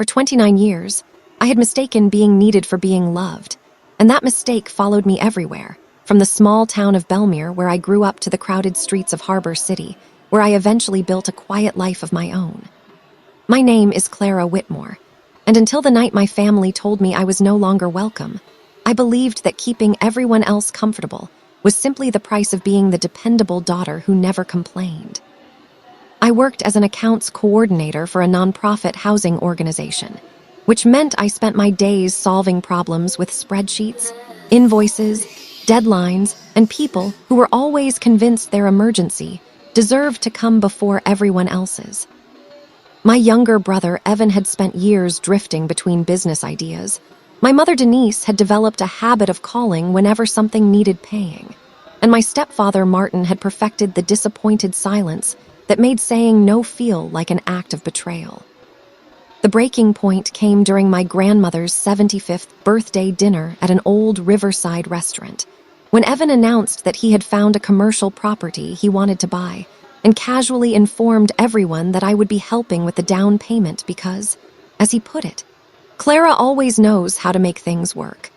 For 29 years, I had mistaken being needed for being loved, and that mistake followed me everywhere, from the small town of Belmere where I grew up to the crowded streets of Harbor City, where I eventually built a quiet life of my own. My name is Clara Whitmore, and until the night my family told me I was no longer welcome, I believed that keeping everyone else comfortable was simply the price of being the dependable daughter who never complained. I worked as an accounts coordinator for a nonprofit housing organization, which meant I spent my days solving problems with spreadsheets, invoices, deadlines, and people who were always convinced their emergency deserved to come before everyone else's. My younger brother, Evan, had spent years drifting between business ideas. My mother, Denise, had developed a habit of calling whenever something needed paying. And my stepfather, Martin, had perfected the disappointed silence that made saying no feel like an act of betrayal. The breaking point came during my grandmother's 75th birthday dinner at an old riverside restaurant, when Evan announced that he had found a commercial property he wanted to buy and casually informed everyone that I would be helping with the down payment because, as he put it, Clara always knows how to make things work.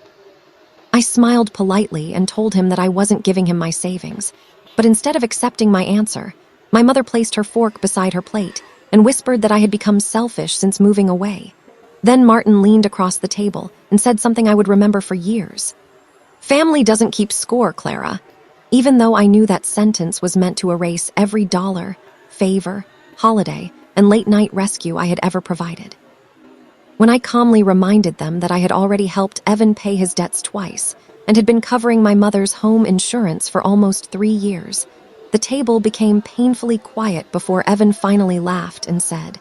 I smiled politely and told him that I wasn't giving him my savings, but instead of accepting my answer, my mother placed her fork beside her plate and whispered that I had become selfish since moving away. Then Martin leaned across the table and said something I would remember for years. "Family doesn't keep score, Clara," even though I knew that sentence was meant to erase every dollar, favor, holiday, and late-night rescue I had ever provided. When I calmly reminded them that I had already helped Evan pay his debts twice and had been covering my mother's home insurance for almost 3 years, the table became painfully quiet before Evan finally laughed and said,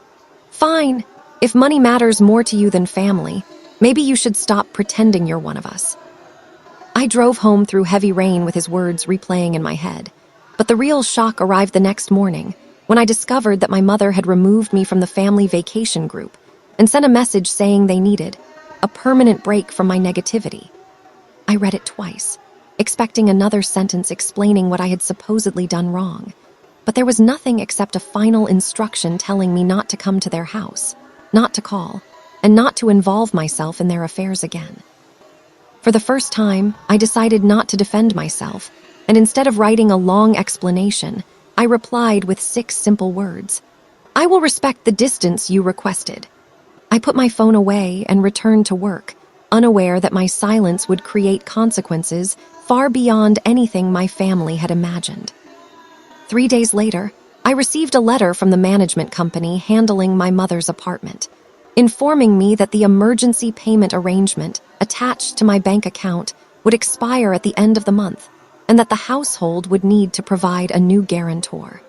"Fine, if money matters more to you than family, maybe you should stop pretending you're one of us." I drove home through heavy rain with his words replaying in my head, but the real shock arrived the next morning when I discovered that my mother had removed me from the family vacation group and sent a message saying they needed a permanent break from my negativity. I read it twice, expecting another sentence explaining what I had supposedly done wrong, but there was nothing except a final instruction telling me not to come to their house, not to call, and not to involve myself in their affairs again. For the first time, I decided not to defend myself, and instead of writing a long explanation, I replied with 6 simple words. "I will respect the distance you requested." I put my phone away and returned to work, unaware that my silence would create consequences far beyond anything my family had imagined. 3 days later, I received a letter from the management company handling my mother's apartment, informing me that the emergency payment arrangement attached to my bank account would expire at the end of the month, and that the household would need to provide a new guarantor.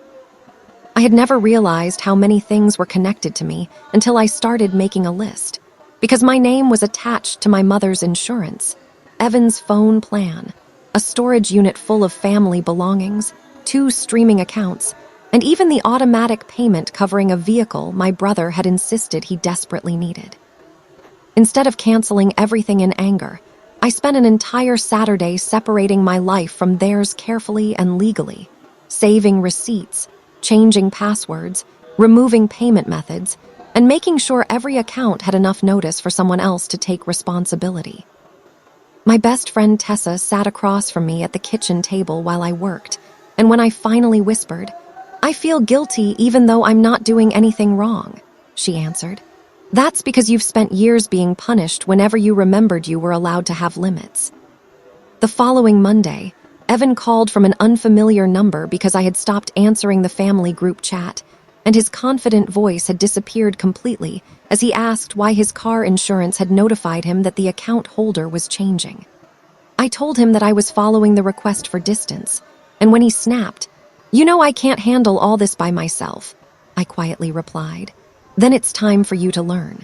I had never realized how many things were connected to me until I started making a list, because my name was attached to my mother's insurance, Evan's phone plan, a storage unit full of family belongings, 2 streaming accounts, and even the automatic payment covering a vehicle my brother had insisted he desperately needed. Instead of canceling everything in anger, I spent an entire Saturday separating my life from theirs carefully and legally, saving receipts, changing passwords, removing payment methods, and making sure every account had enough notice for someone else to take responsibility. My best friend Tessa sat across from me at the kitchen table while I worked, and when I finally whispered, "I feel guilty even though I'm not doing anything wrong," she answered, "That's because you've spent years being punished whenever you remembered you were allowed to have limits." The following Monday, Evan called from an unfamiliar number because I had stopped answering the family group chat, and his confident voice had disappeared completely as he asked why his car insurance had notified him that the account holder was changing. I told him that I was following the request for distance, and when he snapped, "You know I can't handle all this by myself," I quietly replied, "Then it's time for you to learn."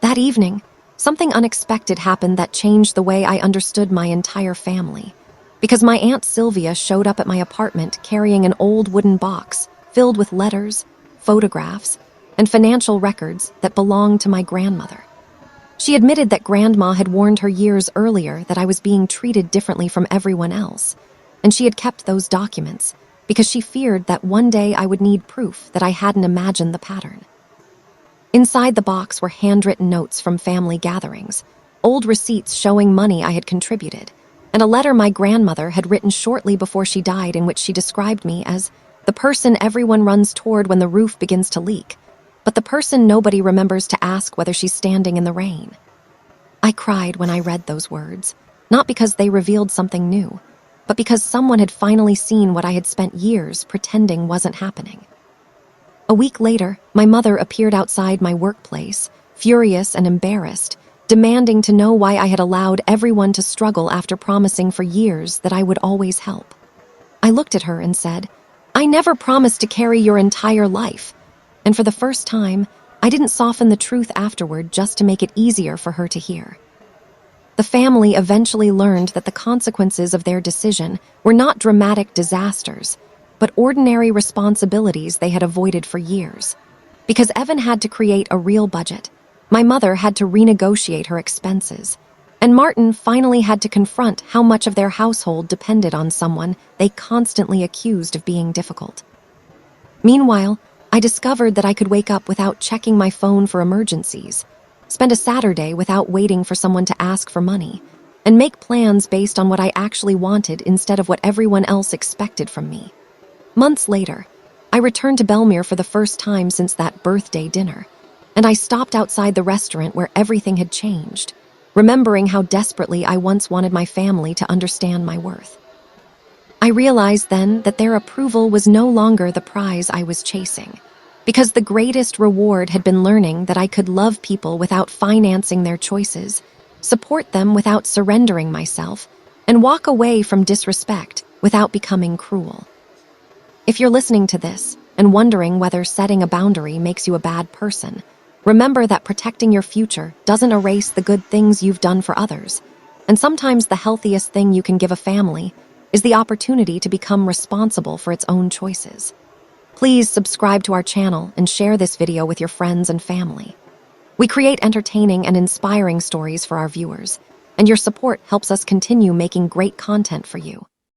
That evening, something unexpected happened that changed the way I understood my entire family, because my Aunt Sylvia showed up at my apartment carrying an old wooden box filled with letters, photographs, and financial records that belonged to my grandmother. She admitted that Grandma had warned her years earlier that I was being treated differently from everyone else, and she had kept those documents because she feared that one day I would need proof that I hadn't imagined the pattern. Inside the box were handwritten notes from family gatherings, old receipts showing money I had contributed, and a letter my grandmother had written shortly before she died in which she described me as the person everyone runs toward when the roof begins to leak, but the person nobody remembers to ask whether she's standing in the rain. I cried when I read those words, not because they revealed something new, but because someone had finally seen what I had spent years pretending wasn't happening. A week later, my mother appeared outside my workplace, furious and embarrassed, demanding to know why I had allowed everyone to struggle after promising for years that I would always help. I looked at her and said, "I never promised to carry your entire life." And for the first time, I didn't soften the truth afterward just to make it easier for her to hear. The family eventually learned that the consequences of their decision were not dramatic disasters, but ordinary responsibilities they had avoided for years. Because Evan had to create a real budget, my mother had to renegotiate her expenses, and Martin finally had to confront how much of their household depended on someone they constantly accused of being difficult. Meanwhile, I discovered that I could wake up without checking my phone for emergencies, spend a Saturday without waiting for someone to ask for money, and make plans based on what I actually wanted instead of what everyone else expected from me. Months later, I returned to Belmere for the first time since that birthday dinner, and I stopped outside the restaurant where everything had changed, remembering how desperately I once wanted my family to understand my worth. I realized then that their approval was no longer the prize I was chasing, because the greatest reward had been learning that I could love people without financing their choices, support them without surrendering myself, and walk away from disrespect without becoming cruel. If you're listening to this and wondering whether setting a boundary makes you a bad person, remember that protecting your future doesn't erase the good things you've done for others, and sometimes the healthiest thing you can give a family is the opportunity to become responsible for its own choices. Please subscribe to our channel and share this video with your friends and family. We create entertaining and inspiring stories for our viewers, and your support helps us continue making great content for you.